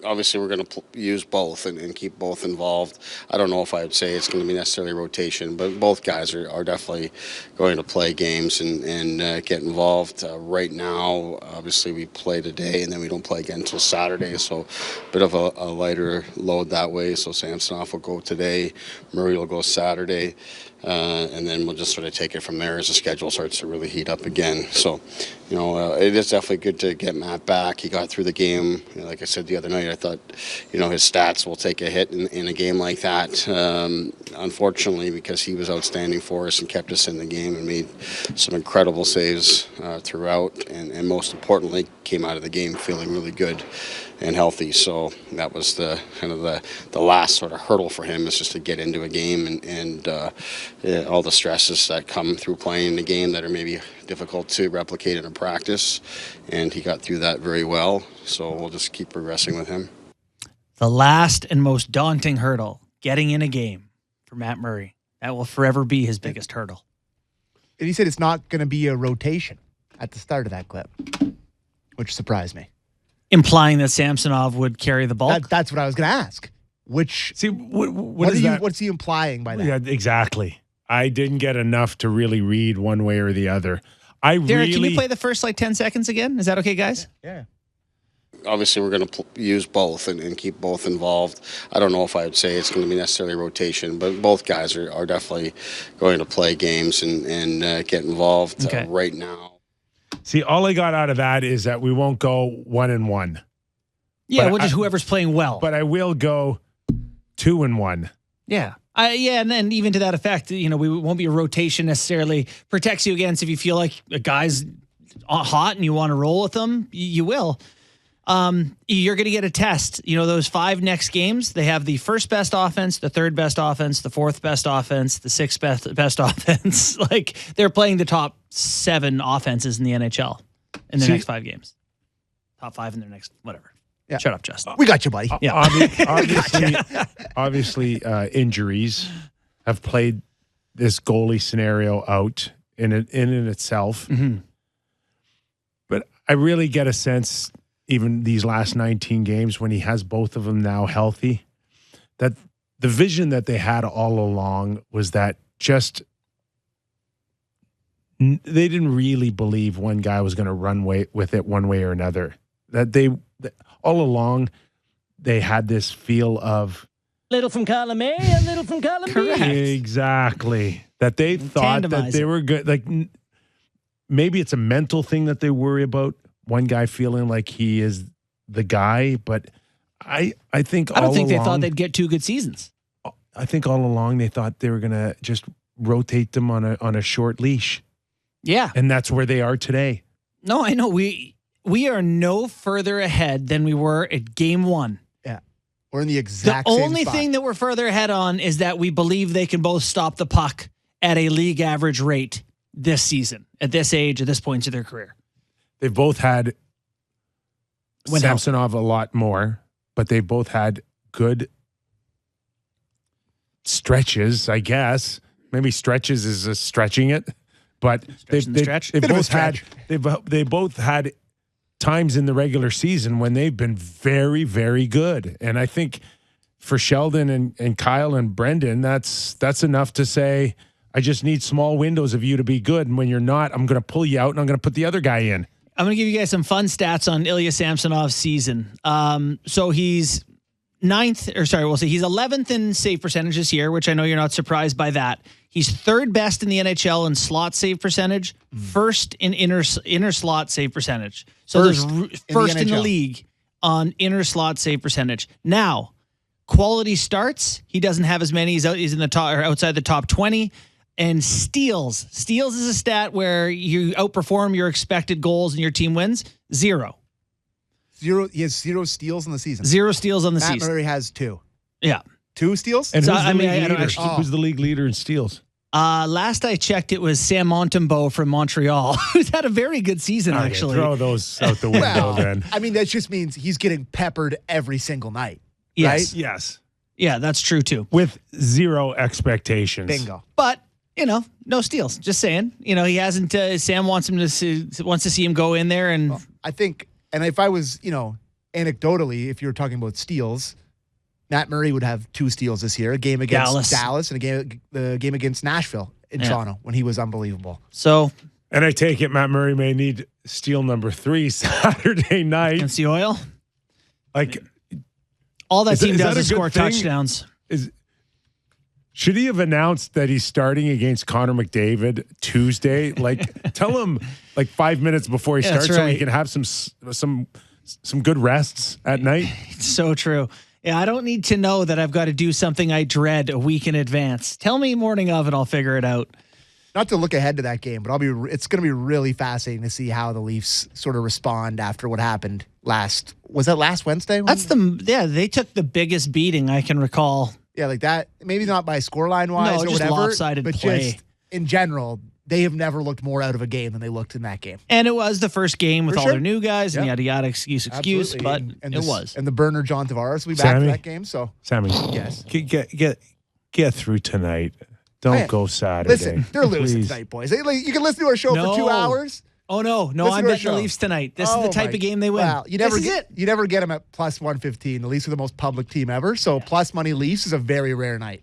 obviously we're going to use both and keep both involved. I don't know if I would say it's going to be necessarily rotation, but both guys are definitely going to play games and get involved. Right now, obviously we play today and then we don't play again until Saturday, so a bit of a lighter load that way. So Samsonov will go today, Murray will go Saturday. And then we'll just sort of take it from there as the schedule starts to really heat up again. So, it is definitely good to get Matt back. He got through the game. Like I said the other night, I thought, his stats will take a hit in a game like that. Unfortunately, because he was outstanding for us and kept us in the game and made some incredible saves throughout. And most importantly, came out of the game feeling really good and healthy. So that was the kind of the last sort of hurdle for him, is just to get into a game and all the stresses that come through playing in the game that are maybe difficult to replicate in a practice. And he got through that very well. So we'll just keep progressing with him. The last and most daunting hurdle, getting in a game for Matt Murray. That will forever be his biggest hurdle. And he said it's not going to be a rotation at the start of that clip, which surprised me. Implying that Samsonov would carry the bulk? That's what I was going to ask. See, what's he implying by that? Yeah, exactly. I didn't get enough to really read one way or the other. Derek, can you play the first 10 seconds again? Is that okay, guys? Yeah. Obviously, we're going to use both and keep both involved. I don't know if I would say it's going to be necessarily rotation, but both guys are definitely going to play games and get involved right now. See, all I got out of that is that we won't go 1-1. Yeah, we'll just whoever's playing well. But I will go 2-1. Yeah. And then even to that effect, we won't be a rotation necessarily. Protects you against if you feel like a guy's hot and you want to roll with them, you will. You're going to get a test. Those 5 next games, they have the first best offense, the third best offense, the fourth best offense, the sixth best offense. Like, they're playing the top 7 offenses in the NHL in the next 5 games. Top 5 in their next, whatever. Yeah. Shut up, Justin. We got you, buddy. Yeah. Obviously, injuries have played this goalie scenario out in itself. Mm-hmm. But I really get a sense, even these last 19 games, when he has both of them now healthy, that the vision that they had all along was that they didn't really believe one guy was going to run with it one way or another. That all along they had this feel of little from column A, a little from column B. Exactly. That they thought that they were good. Like, maybe it's a mental thing that they worry about, one guy feeling like he is the guy, but I think I don't think they thought they'd get 2 good seasons. I think all along they thought they were going to just rotate them on a short leash. Yeah. And that's where they are today. No, I know. We are no further ahead than we were at game 1. Yeah. We're in the exact same spot. The only thing that we're further ahead on is that we believe they can both stop the puck at a league average rate this season, at this age, at this point of their career. They've both had Samsonov a lot more, but they've both had good stretches, I guess. Maybe stretches is stretching it, but they both had times in the regular season when they've been very, very good. And I think for Sheldon and Kyle and Brendan, that's enough to say, I just need small windows of you to be good. And when you're not, I'm going to pull you out and I'm going to put the other guy in. I'm going to give you guys some fun stats on Ilya Samsonov's season. So he's he's 11th in save percentage this year, which I know you're not surprised by that. He's 3rd best in the NHL in slot save percentage, 1st in inner slot save percentage. So first in the league on inner slot save percentage. Now, quality starts, he doesn't have as many. He's in the top or outside the top 20. And steals. Steals is a stat where you outperform your expected goals and your team wins. 0. He has 0 steals in the season. 0 steals on the season. season. Matt Murray has 2. Yeah. 2 steals? And who's the league leader in steals? Last I checked, it was Sam Montembeault from Montreal, who's had a very good season, actually. Throw those out the window then. I mean, that just means he's getting peppered every single night. Yes. Right? Yes. Yeah, that's true, too. With 0 expectations. Bingo. But, no steals. Just saying. He hasn't. Sam wants to see him go in there, and I think. And if I was, anecdotally, if you're talking about steals, Matt Murray would have 2 steals this year, a game against Dallas and the game against Nashville in Toronto when he was unbelievable. So, and I take it Matt Murray may need steal number 3 Saturday night. against the Oil? Like, all that team does that is a good score thing? touchdowns. Should he have announced that he's starting against Connor McDavid Tuesday? Like, tell him like 5 minutes before he starts so he can have some good rests at night. It's so true. Yeah, I don't need to know that I've got to do something I dread a week in advance. Tell me morning of and I'll figure it out. Not to look ahead to that game, but it's going to be really fascinating to see how the Leafs sort of respond after what happened last Wednesday? They took the biggest beating I can recall. Yeah, like that. Maybe not by scoreline wise or just whatever, lopsided but play. just in general, they have never looked more out of a game than they looked in that game. And it was the first game with all their new guys and Yep. yada yada excuse, Absolutely. but and it was. And the burner John Tavares will be back for that game. So Sammy, yes, get through tonight. Don't go Saturday. Listen, they're losing tonight, boys. You can listen to our show for 2 hours. Oh no, I'm betting the Leafs tonight. This is the type of game they win. Wow, you never get them at plus 115. The Leafs are the most public team ever, so plus money Leafs is a very rare night.